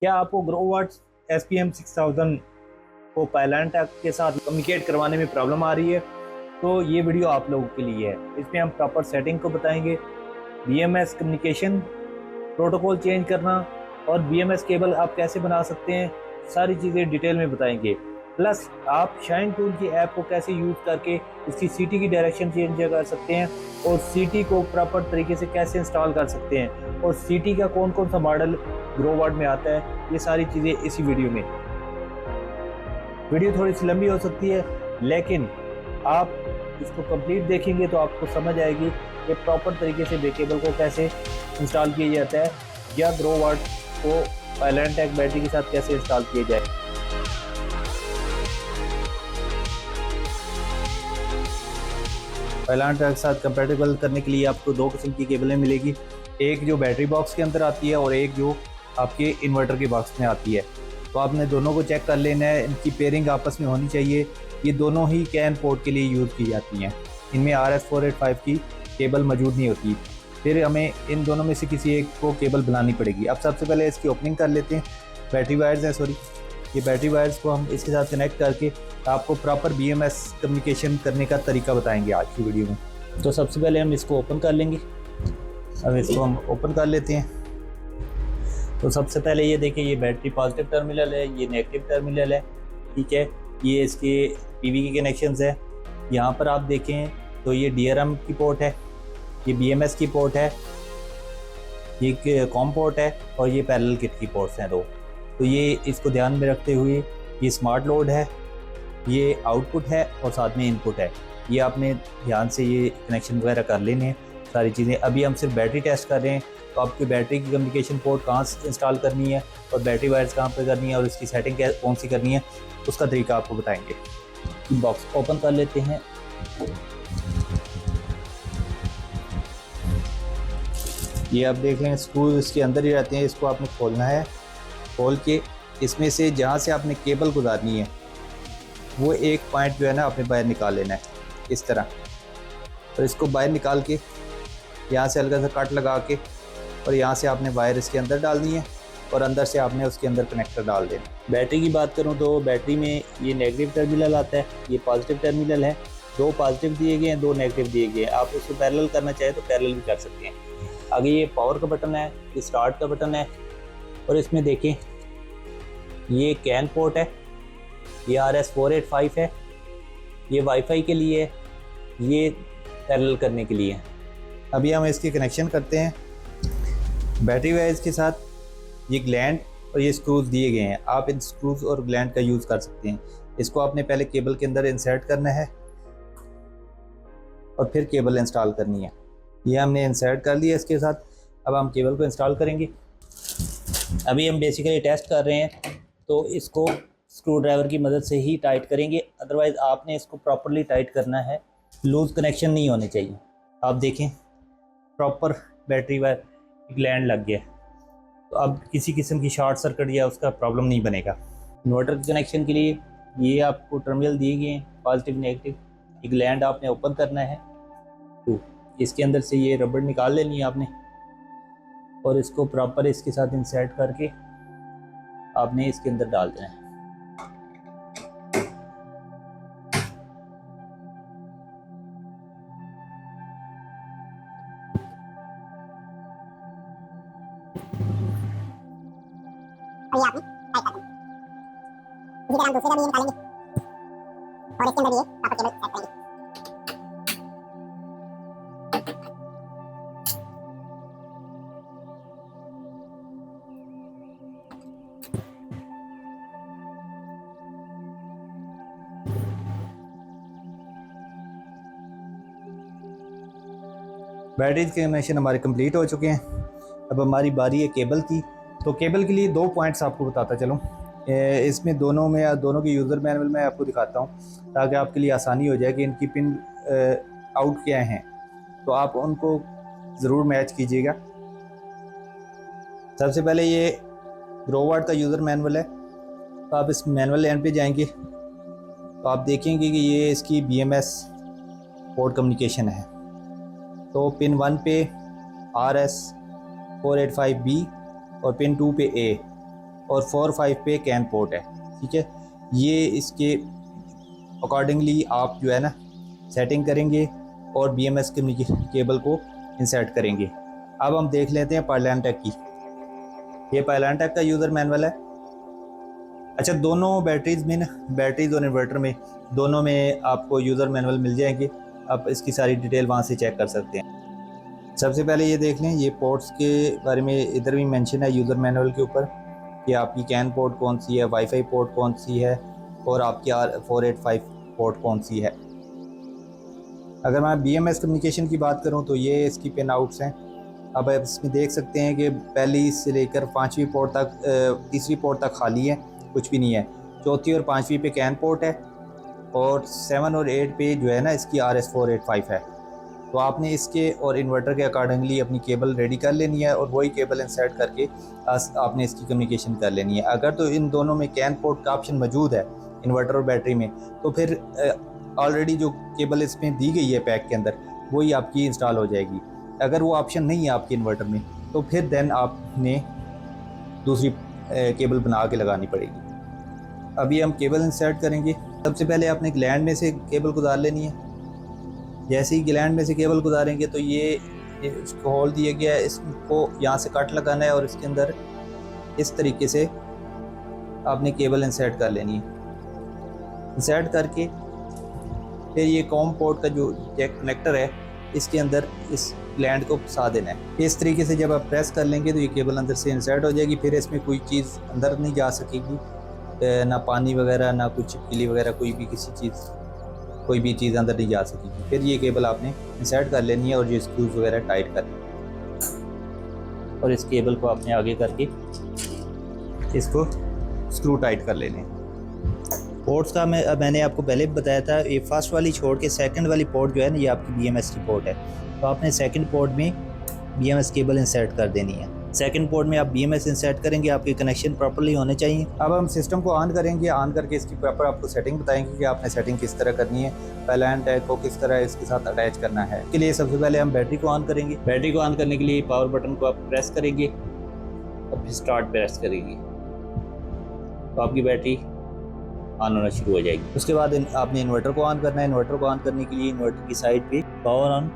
क्या आपको ग्रोवर्ट SPM 6000 को पायलैंटैक के साथ कम्युनिकेट करवाने में प्रॉब्लम आ रही है? तो ये वीडियो आप लोगों के लिए है। इसमें हम प्रॉपर सेटिंग को बताएंगे, BMS कम्युनिकेशन प्रोटोकॉल चेंज करना और BMS केबल आप कैसे बना सकते हैं, सारी चीज़ें डिटेल में बताएंगे। प्लस आप शाइन टूल की ऐप को कैसे यूज़ करके इसकी CT की डायरेक्शन चेंज कर सकते हैं और CT को प्रॉपर तरीके से कैसे इंस्टॉल कर सकते हैं और CT का कौन कौन सा मॉडल ग्रोवर्ट में आता है, ये सारी चीज़ें इसी वीडियो में। वीडियो थोड़ी सी लंबी हो सकती है, लेकिन आप इसको कंप्लीट देखेंगे तो आपको समझ आएगी कि प्रॉपर तरीके से केबल को कैसे इंस्टॉल किया जाता है या ग्रोवर्ट को पायलैंटैक बैटरी के साथ कैसे इंस्टॉल किया जाए। पायलैंटैक के साथ कंपैटिबल करने के लिए आपको दो किस्म की केबलें मिलेगी, एक जो बैटरी बॉक्स के अंदर आती है और एक जो आपके इन्वर्टर के बॉक्स में आती है। तो आपने दोनों को चेक कर लेना है, इनकी पेयरिंग आपस में होनी चाहिए। ये दोनों ही कैन पोर्ट के लिए यूज़ की जाती हैं, इनमें RS485 की केबल मौजूद नहीं होती। फिर हमें इन दोनों में से किसी एक को केबल बनानी पड़ेगी। अब सबसे पहले इसकी ओपनिंग कर लेते हैं। बैटरी वायर्स हैं, सॉरी, ये बैटरी वायर्स को हम इसके साथ कनेक्ट करके आपको प्रॉपर BMS कम्युनिकेशन करने का तरीका बताएंगे आज की वीडियो में। तो सबसे पहले हम इसको ओपन कर लेंगे। अब इसको हम ओपन कर लेते हैं। तो सबसे पहले ये देखिए, ये बैटरी पॉजिटिव टर्मिनल है, ये नेगेटिव टर्मिनल है, ठीक है। ये इसके PV के कनेक्शंस है। यहाँ पर आप देखें तो ये DRM की पोर्ट है, ये BMS की पोर्ट है, ये कॉम पोर्ट है और ये पैरेलल किट की पोर्ट्स हैं दो। तो ये इसको ध्यान में रखते हुए ये स्मार्ट लोड है, ये आउटपुट है और साथ में इनपुट है। ये आपने ध्यान से ये कनेक्शन वगैरह कर लेने हैं सारी चीज़ें। अभी हम सिर्फ बैटरी टेस्ट कर रहे हैं, तो आपकी बैटरी की कम्युनिकेशन पोर्ट कहाँ से इंस्टॉल करनी है और बैटरी वायर्स कहाँ पे करनी है और इसकी सेटिंग कौन सी करनी है, उसका तरीका आपको बताएंगे। बॉक्स ओपन कर लेते हैं। ये आप देख लें, स्क्रू इसके अंदर ही रहते हैं, इसको आपने खोलना है। खोल के इसमें से जहाँ से आपने केबल गुजारनी है वो एक पॉइंट जो है ना आपने बाहर निकाल लेना है इस तरह, और इसको बाहर निकाल के यहाँ से हल्का सा कट लगा के और यहाँ से आपने वायर इसके अंदर डालनी है और अंदर से आपने उसके अंदर कनेक्टर डाल देना। बैटरी की बात करूँ तो बैटरी में ये नेगेटिव टर्मिनल आता है, ये पॉजिटिव टर्मिनल है। दो पॉजिटिव दिए गए हैं, दो नेगेटिव दिए गए हैं। आप उसको पैरेलल करना चाहे तो पैरेलल भी कर सकते हैं। आगे ये पावर का बटन है, ये स्टार्ट का बटन है और इसमें देखें ये कैन पोर्ट है, ये RS485 है, ये वाईफाई के लिए है, ये पैरेलल करने के लिए है। अभी हम इसकी कनेक्शन करते हैं बैटरी वायर्स के साथ। ये ग्लैंड और ये स्क्रूज दिए गए हैं, आप इन स्क्रूज और ग्लैंड का यूज़ कर सकते हैं। इसको आपने पहले केबल के अंदर इंसर्ट करना है और फिर केबल इंस्टॉल करनी है। ये हमने इंसर्ट कर लिया इसके साथ। अब हम केबल को इंस्टॉल करेंगे। अभी हम बेसिकली टेस्ट कर रहे हैं, तो इसको स्क्रू ड्राइवर की मदद से ही टाइट करेंगे, अदरवाइज़ आपने इसको प्रॉपरली टाइट करना है, लूज़ कनेक्शन नहीं होने चाहिए। आप देखें प्रॉपर बैटरी वायर ग्लैंड लग गया, तो अब किसी किस्म की शॉर्ट सर्किट या उसका प्रॉब्लम नहीं बनेगा। इन्वर्टर के कनेक्शन के लिए ये आपको टर्मिनल दिए गए हैं, पॉजिटिव नेगेटिव। ये ग्लैंड आपने ओपन करना है, तो इसके अंदर से ये रबड़ निकाल लेनी है आपने और इसको प्रॉपर इसके साथ इंसर्ट करके आपने इसके अंदर डाल देना है। और ये आपने टाइट कर देना। इसी तरह हम दूसरे का भी ये निकालेंगे और इसके अंदर ये प्रॉपर केबल सेट करेंगे। बैटरी के कनेक्शन हमारे कंप्लीट हो चुके हैं। अब हमारी बारी है केबल की। तो केबल के लिए दो पॉइंट्स आपको बताता चलूँ। इसमें दोनों के यूज़र मैनुअल में आपको दिखाता हूँ ताकि आपके लिए आसानी हो जाए कि इनकी पिन आउट क्या हैं, तो आप उनको ज़रूर मैच कीजिएगा। सबसे पहले ये ग्रोवर्ट का यूज़र मैनुअल है, तो आप इस मैनुअल एंड पे जाएंगे तो आप देखेंगे कि ये इसकी BMS पोर्ट कम्युनिकेशन है। तो पिन 1 पे RS485B और पिन 2 पे A, और 4-5 पे कैन पोर्ट है, ठीक है। ये इसके अकॉर्डिंगली आप जो है ना सेटिंग करेंगे और BMS केबल को इंसर्ट करेंगे। अब हम देख लेते हैं पायलैंटेक की। ये पायलैंटेक का यूज़र मैनुअल है। अच्छा, दोनों बैटरीज़ में ना, बैटरीज़ और इन्वर्टर में दोनों में आपको यूज़र मैनुअल मिल जाएंगे। आप इसकी सारी डिटेल वहाँ से चेक कर सकते हैं। सबसे पहले ये देख लें, ये पोर्ट्स के बारे में इधर भी मेंशन है यूज़र मैनुअल के ऊपर कि आपकी कैन पोर्ट कौन सी है, वाईफाई पोर्ट कौन सी है और आपकी R485 पोर्ट कौन सी है। अगर मैं BMS कम्युनिकेशन की बात करूं तो ये इसकी पिन आउट्स हैं। अब आप इसमें देख सकते हैं कि पहली से लेकर 5वीं पोर्ट तक, तीसरी पोर्ट तक खाली है, कुछ भी नहीं है। चौथी और 5वीं पे कैन पोर्ट है और 7 और 8 पे जो है ना इसकी RS485 है। तो आपने इसके और इन्वर्टर के अकॉर्डिंगली अपनी केबल रेडी कर लेनी है और वही केबल इंसर्ट करके आपने इसकी कम्युनिकेशन कर लेनी है। अगर तो इन दोनों में कैन पोर्ट का ऑप्शन मौजूद है इन्वर्टर और बैटरी में, तो फिर ऑलरेडी जो केबल इसमें दी गई है पैक के अंदर वही आपकी इंस्टॉल हो जाएगी। अगर वो ऑप्शन नहीं है आपके इन्वर्टर में तो फिर देन आपने दूसरी केबल बना के लगानी पड़ेगी। अभी हम केबल इंसर्ट करेंगे। सबसे पहले आपने ग्लैंड में से केबल गुजार लेनी है। जैसे ही ग्लैंड में से केबल गुजारेंगे तो ये इसको होल दिया गया है, इसको यहाँ से कट लगाना है और इसके अंदर इस तरीके से आपने केबल इंसर्ट कर लेनी है। इंसर्ट करके फिर ये कॉम पोर्ट का जो जैक कनेक्टर है इसके अंदर इस ग्लैंड को फंसा देना है। इस तरीके से जब आप प्रेस कर लेंगे तो ये केबल अंदर से इंसर्ट हो जाएगी। फिर इसमें कोई चीज़ अंदर नहीं जा सकेगी, ना पानी वगैरह, ना कुछ चिपकली वगैरह, कोई भी चीज़ अंदर नहीं जा सकेगी। फिर ये केबल आपने इंसर्ट कर लेनी है और ये स्क्रूज वगैरह टाइट कर लेनी और इस केबल को आपने आगे करके इसको स्क्रू टाइट कर लेने। पोर्ट्स का मैंने आपको पहले भी बताया था, ये फर्स्ट वाली छोड़ के सेकंड वाली पोर्ट जो है ना ये आपकी BMS की पोर्ट है। तो आपने सेकंड पोर्ट में BMS केबल इंसर्ट कर देनी है। सेकंड पोर्ट में आप BMS इंसर्ट करेंगे, आपके कनेक्शन प्रॉपर्ली होने चाहिए। अब हम सिस्टम को ऑन करेंगे। ऑन करके इसकी प्रॉपर आपको सेटिंग बताएंगे कि आपने सेटिंग किस तरह करनी है, पायलैंटेक को किस तरह इसके साथ अटैच करना है। इसके लिए सबसे पहले हम बैटरी को ऑन करेंगे। बैटरी को ऑन करने के लिए पावर बटन को आप प्रेस करेंगे और फिर स्टार्ट प्रेस करेंगे तो आपकी बैटरी ऑन होना शुरू हो जाएगी। उसके बाद आपने इन्वर्टर को ऑन करना है। इन्वर्टर को ऑन करने के लिए इन्वर्टर की साइड पे पावर ऑन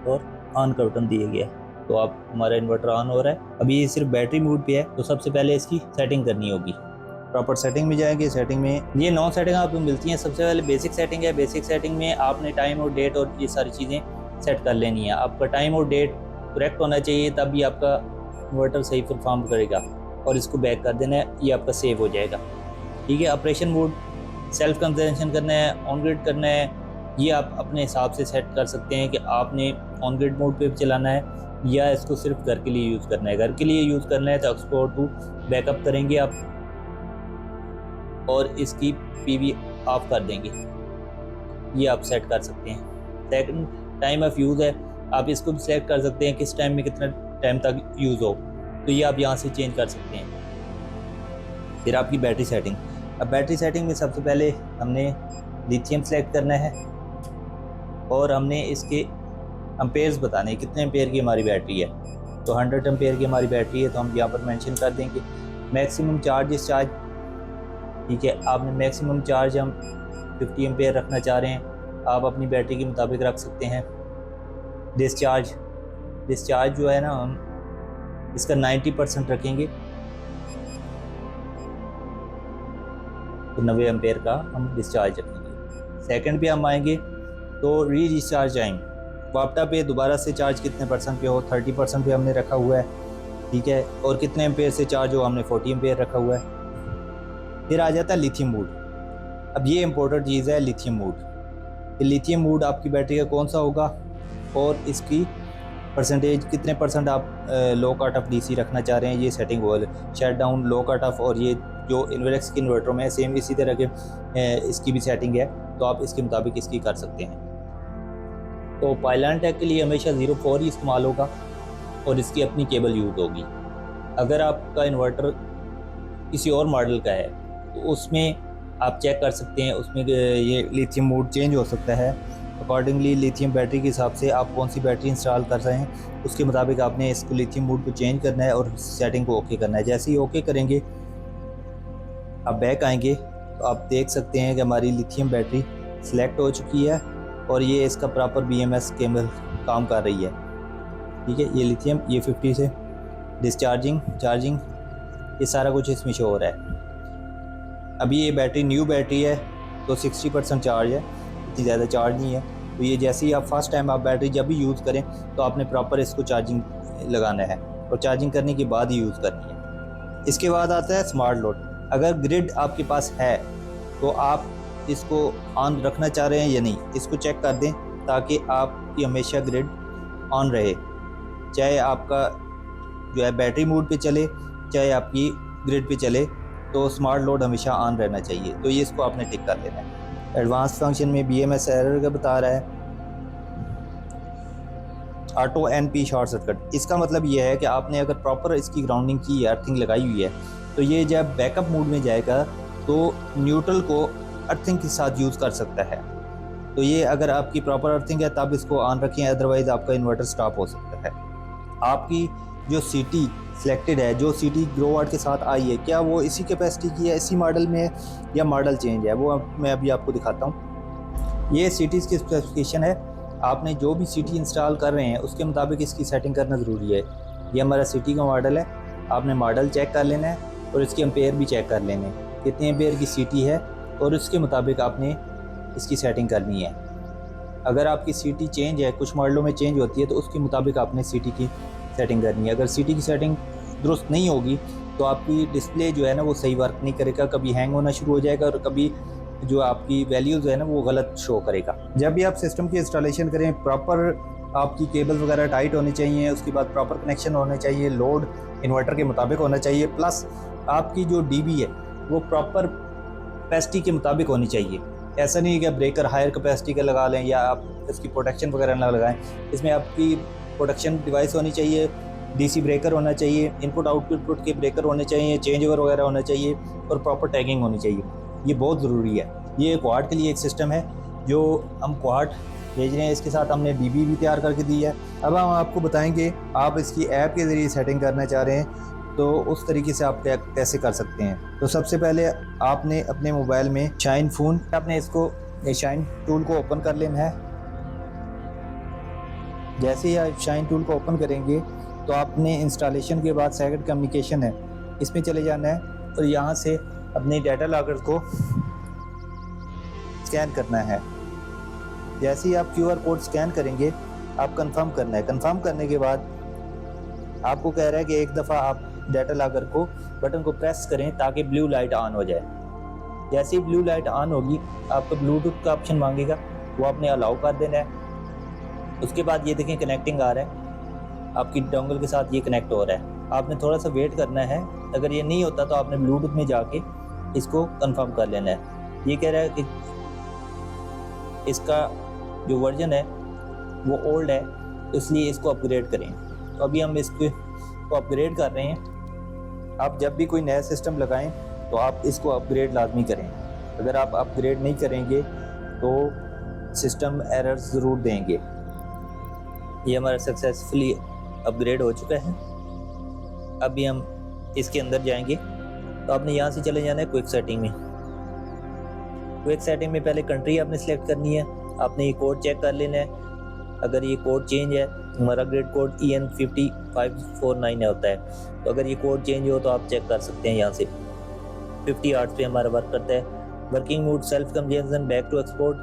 और ऑन का बटन दिया गया है। तो आप हमारा इन्वर्टर ऑन हो रहा है। अभी ये सिर्फ बैटरी मोड पे है तो सबसे पहले इसकी सेटिंग करनी होगी। प्रॉपर सेटिंग में जाएंगे। सेटिंग में ये 9 सेटिंग आपको मिलती हैं। सबसे पहले बेसिक सेटिंग है। बेसिक सेटिंग में आपने टाइम और डेट और ये सारी चीज़ें सेट कर लेनी है। आपका टाइम और डेट करेक्ट होना चाहिए, तभी आपका इन्वर्टर सही परफॉर्म करेगा। और इसको बैक कर देना है, ये आपका सेव हो जाएगा। ठीक है। ऑपरेशन मोड सेल्फ कंजर्वेशन करना है, ऑन ग्रिड करना है, ये आप अपने हिसाब से सेट कर सकते हैं कि आपने ऑन ग्रिड मोड पे चलाना है या इसको सिर्फ घर के लिए यूज़ करना है। घर के लिए यूज़ करना है तो एक्सपोर्ट टू बैकअप करेंगे आप और इसकी PV ऑफ कर देंगे। ये आप सेट कर सकते हैं। सेकंड टाइम ऑफ यूज़ है, आप इसको भी सेलेक्ट कर सकते हैं किस टाइम में कितना टाइम तक यूज़ हो, तो ये आप यहाँ से चेंज कर सकते हैं। फिर आपकी बैटरी सेटिंग। अब बैटरी सेटिंग में सबसे पहले हमने लिथियम सेलेक्ट करना है और हमने इसके एम्पेयर्स बताने हैं, कितने एम्पेयर की हमारी बैटरी है। तो 100 एम्पेयर की हमारी बैटरी है तो हम यहाँ पर मेंशन कर देंगे। मैक्सिमम चार्ज डिस्चार्ज, ठीक है, आपने मैक्सिमम चार्ज हम 50 एम्पेयर रखना चाह रहे हैं, आप अपनी बैटरी के मुताबिक रख सकते हैं। डिस्चार्ज जो है ना हम इसका 90% रखेंगे तो 90 एम्पेयर का हम डिस्चार्ज रखेंगे। सेकंड पे हम आएंगे तो री डिस्चार्ज टाइम, वापटा पे दोबारा से चार्ज कितने % पे हो, 30% पे हमने रखा हुआ है। ठीक है। और कितने एम्पेयर से चार्ज हो, हमने 40 एम्पेयर रखा हुआ है। फिर आ जाता है लिथियम मोड। अब ये इम्पोर्टेंट चीज़ है लिथियम मोड। लिथियम मोड आपकी बैटरी का कौन सा होगा और इसकी परसेंटेज कितने % आप लो कट ऑफ DC रखना चाह रहे हैं, ये सेटिंग हो शट डाउन, लो कट ऑफ, और ये जो इन्वेलेक्स के इन्वर्टर में है सेम इसी तरह के इसकी भी सेटिंग है, तो आप इसके मुताबिक इसकी कर सकते हैं। तो पायलैंटेक के लिए हमेशा 04 ही इस्तेमाल होगा और इसकी अपनी केबल यूज़ होगी। अगर आपका इन्वर्टर किसी और मॉडल का है तो उसमें आप चेक कर सकते हैं, उसमें ये लिथियम मोड चेंज हो सकता है। अकॉर्डिंगली लिथियम बैटरी के हिसाब से आप कौन सी बैटरी इंस्टॉल कर रहे हैं उसके मुताबिक आपने इसको लिथियम मोड को चेंज करना है और सेटिंग को ओके करना है। जैसे ही ओके करेंगे अब बैक आएंगे तो आप देख सकते हैं कि हमारी लिथियम बैटरी सिलेक्ट हो चुकी है और ये इसका प्रॉपर BMS केबल काम कर रही है। ठीक है, ये लिथियम, ये 50 से डिस्चार्जिंग, चार्जिंग, ये सारा कुछ इसमें शो हो रहा है। अभी ये बैटरी न्यू बैटरी है तो 60% चार्ज है, इतनी ज़्यादा चार्ज नहीं है। तो ये जैसे ही आप फर्स्ट टाइम आप बैटरी जब भी यूज़ करें तो आपने प्रॉपर इसको चार्जिंग लगाना है और चार्जिंग करने के बाद ही यूज़ करनी है। इसके बाद आता है स्मार्ट लोड। अगर ग्रिड आपके पास है तो आप इसको ऑन रखना चाह रहे हैं या नहीं, इसको चेक कर दें ताकि आपकी हमेशा ग्रिड ऑन रहे, चाहे आपका जो है बैटरी मोड पे चले चाहे आपकी ग्रिड पे चले, तो स्मार्ट लोड हमेशा ऑन रहना चाहिए। तो ये इसको आपने टिक कर लेना है। एडवांस फंक्शन में BMS एरर का बता रहा है, ऑटो NP शॉर्ट सर्किट। इसका मतलब ये है कि आपने अगर प्रॉपर इसकी ग्राउंडिंग की है, अर्थिंग लगाई हुई है, तो ये जब बैकअप मोड में जाएगा तो न्यूट्रल को अर्थिंग के साथ यूज़ कर सकता है। तो ये अगर आपकी प्रॉपर अर्थिंग है तब इसको ऑन रखें, अदरवाइज़ आपका इन्वर्टर स्टॉप हो सकता है। आपकी जो CT सिलेक्टेड है, जो CT ग्रो वाट के साथ आई है, क्या वो इसी कैपेसिटी की है, इसी मॉडल में है या मॉडल चेंज है, वो मैं अभी आपको दिखाता हूँ। ये CTs की स्पेसिफिकेशन है। आपने जो भी CT इंस्टॉल कर रहे हैं उसके मुताबिक इसकी सेटिंग करना ज़रूरी है। ये हमारा CT का मॉडल है, आपने मॉडल चेक कर लेना है और इसके एम्पेयर भी चेक कर लेने हैं, कितने एम्पेयर की CT है और उसके मुताबिक आपने इसकी सेटिंग करनी है। अगर आपकी CT चेंज है, कुछ मॉडलों में चेंज होती है, तो उसके मुताबिक आपने CT की सेटिंग करनी है। अगर CT की सेटिंग दुरुस्त नहीं होगी तो आपकी डिस्प्ले जो है ना वो सही वर्क नहीं करेगा, कभी हैंग होना शुरू हो जाएगा और कभी जो आपकी वैल्यूज़ है ना वो गलत शो करेगा। जब भी आप सिस्टम की इंस्टॉलेशन करें, प्रॉपर आपकी केबल वगैरह टाइट होनी चाहिए, उसके बाद प्रॉपर कनेक्शन होने चाहिए, लोड इन्वर्टर के मुताबिक होना चाहिए, प्लस आपकी जो DB है वो प्रॉपर कैपेसिटी के मुताबिक होनी चाहिए। ऐसा नहीं है कि आप ब्रेकर हायर कैपेसिटी का लगा लें या आप इसकी प्रोटेक्शन वगैरह ना लगाएं। इसमें आपकी प्रोटेक्शन डिवाइस होनी चाहिए, DC ब्रेकर होना चाहिए, इनपुट आउटपुट के ब्रेकर होने चाहिए, चेंज ओवर वगैरह होना चाहिए और प्रॉपर टैगिंग होनी चाहिए। ये बहुत ज़रूरी है। ये क्वाड के लिए एक सिस्टम है जो हम क्वाड भेज रहे हैं, इसके साथ हमने DB भी तैयार करके दी है। अब हम आपको बताएंगे आप इसकी ऐप के ज़रिए सेटिंग करना चाह रहे हैं तो उस तरीके से आप कैसे कर सकते हैं। तो सबसे पहले आपने अपने मोबाइल में शाइन फ़ोन, आपने इसको शाइन टूल को ओपन कर लेना है। जैसे ही आप शाइन टूल को ओपन करेंगे तो आपने इंस्टॉलेशन के बाद सेकंड कम्युनिकेशन है, इसमें चले जाना है और यहाँ से अपने डाटा लॉगर को स्कैन करना है। जैसे ही आप QR कोड स्कैन करेंगे आप कंफर्म करना है। कंफर्म करने के बाद आपको कह रहा है कि एक दफ़ा आप डाटा लॉगर को बटन को प्रेस करें ताकि ब्लू लाइट ऑन हो जाए। जैसे ही ब्लू लाइट ऑन होगी आपको ब्लूटूथ का ऑप्शन मांगेगा, वो आपने अलाउ कर देना है। उसके बाद ये देखें कनेक्टिंग आ रहा है, आपकी डोंगल के साथ ये कनेक्ट हो रहा है। आपने थोड़ा सा वेट करना है, अगर ये नहीं होता तो आपने ब्लूटूथ में जाके इसको कंफर्म कर लेना है। ये कह रहा है कि इसका जो वर्जन है वो ओल्ड है, इसलिए इसको अपग्रेड करें। तो अभी हम इसको अपग्रेड कर रहे हैं। आप जब भी कोई नया सिस्टम लगाएं तो आप इसको अपग्रेड लाजमी करें। अगर आप अपग्रेड नहीं करेंगे तो सिस्टम एरर्स ज़रूर देंगे। ये हमारा सक्सेसफुली अपग्रेड हो चुका है। अभी हम इसके अंदर जाएंगे तो आपने यहाँ से चले जाना है क्विक सेटिंग में। क्विक सेटिंग में पहले कंट्री आपने सेलेक्ट करनी है, आपने ये कोड चेक कर लेना है। अगर ये कोड चेंज है, हमारा ग्रिड कोड EN50549 होता है, तो अगर ये कोड चेंज हो तो आप चेक कर सकते हैं। यहाँ से 50 आवर्स पे हमारा वर्क करता है। Working mode, self consumption, back to export,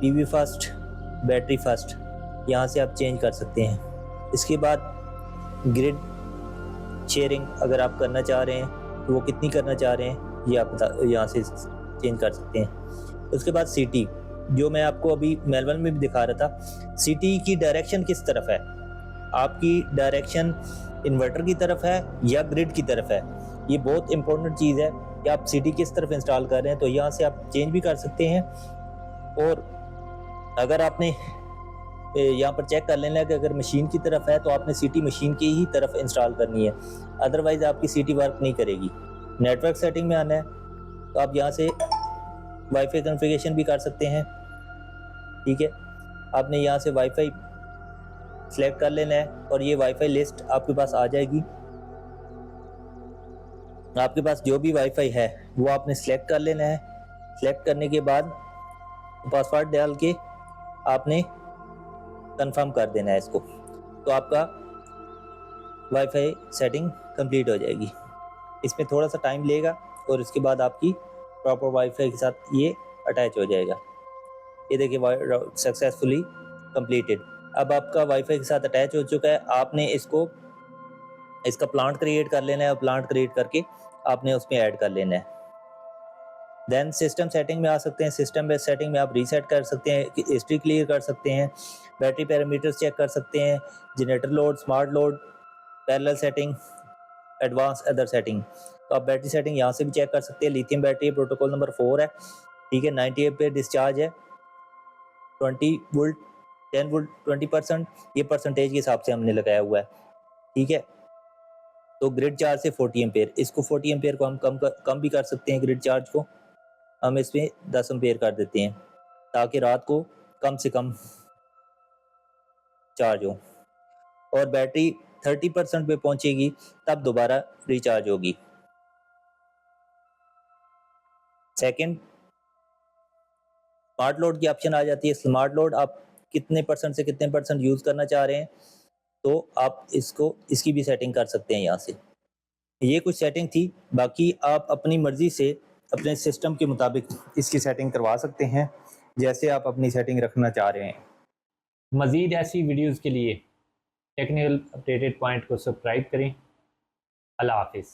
PV first, battery first, यहाँ से आप चेंज कर सकते हैं। इसके बाद ग्रिड शेयरिंग अगर आप करना चाह रहे हैं तो वो कितनी करना चाह रहे हैं ये आप यहाँ से चेंज कर सकते हैं। उसके बाद CT, जो मैं आपको अभी मैनुअल में भी दिखा रहा था, CT की डायरेक्शन किस तरफ है, आपकी डायरेक्शन इन्वर्टर की तरफ है या ग्रिड की तरफ है। ये बहुत इंपॉर्टेंट चीज़ है कि आप CT किस तरफ इंस्टॉल कर रहे हैं, तो यहाँ से आप चेंज भी कर सकते हैं। और अगर आपने यहाँ पर चेक कर लेना है कि अगर मशीन की तरफ है तो आपने CT मशीन की ही तरफ इंस्टॉल करनी है, अदरवाइज़ आपकी CT वर्क नहीं करेगी। नेटवर्क सेटिंग में आना है तो आप यहाँ से वाईफाई कॉन्फ़िगरेशन भी कर सकते हैं। ठीक है, आपने यहाँ से वाईफाई सेलेक्ट कर लेना है और ये वाईफाई लिस्ट आपके पास आ जाएगी। आपके पास जो भी वाईफाई है वो आपने सेलेक्ट कर लेना है। सेलेक्ट करने के बाद पासवर्ड डाल के आपने कंफर्म कर देना है इसको, तो आपका वाईफाई सेटिंग कंप्लीट हो जाएगी। इसमें थोड़ा सा टाइम लेगा और इसके बाद आपकी प्रॉपर वाईफाई के साथ ये अटैच हो जाएगा। ये देखिए सक्सेसफुली कंप्लीटेड। अब आपका वाईफाई के साथ अटैच हो चुका है। आपने इसका प्लांट क्रिएट कर लेना है और प्लांट क्रिएट करके आपने उसमें ऐड कर लेना है। देन सिस्टम सेटिंग में आ सकते हैं। सिस्टम बेस्ड सेटिंग में आप रीसेट कर सकते हैं, हिस्ट्री क्लियर कर सकते हैं, बैटरी पैरामीटर्स चेक कर सकते हैं, generator load, smart load, parallel setting, advance other setting. तो आप बैटरी सेटिंग यहाँ से भी चेक कर सकते हैं। लिथियम बैटरी है, प्रोटोकॉल नंबर 4 है, ठीक है, 90 एम्पीयर डिस्चार्ज है, 20 वोल्ट, 10 वोल्ट, 20%, ये परसेंटेज के हिसाब से हमने लगाया हुआ है, ठीक है। तो ग्रिड चार्ज से 40 एम्पीयर, इसको 40 एम्पीयर को हम कम भी कर सकते हैं। ग्रिड चार्ज को हम इसमें 10 एम्पीयर कर देते हैं ताकि रात को कम से कम चार्ज हो, और बैटरी 30% पे पहुंचेगी तब दोबारा रिचार्ज होगी। सेकंड, स्मार्ट लोड की ऑप्शन आ जाती है। स्मार्ट लोड आप कितने परसेंट से कितने परसेंट यूज़ करना चाह रहे हैं, तो आप इसकी भी सेटिंग कर सकते हैं यहाँ से। ये कुछ सेटिंग थी, बाकी आप अपनी मर्ज़ी से अपने सिस्टम के मुताबिक इसकी सेटिंग करवा सकते हैं जैसे आप अपनी सेटिंग रखना चाह रहे हैं। मज़ीद ऐसी वीडियोज़ के लिए टेक्निकल अपडेटेड पॉइंट को सब्सक्राइब करें। अल्लाह हाफिज़।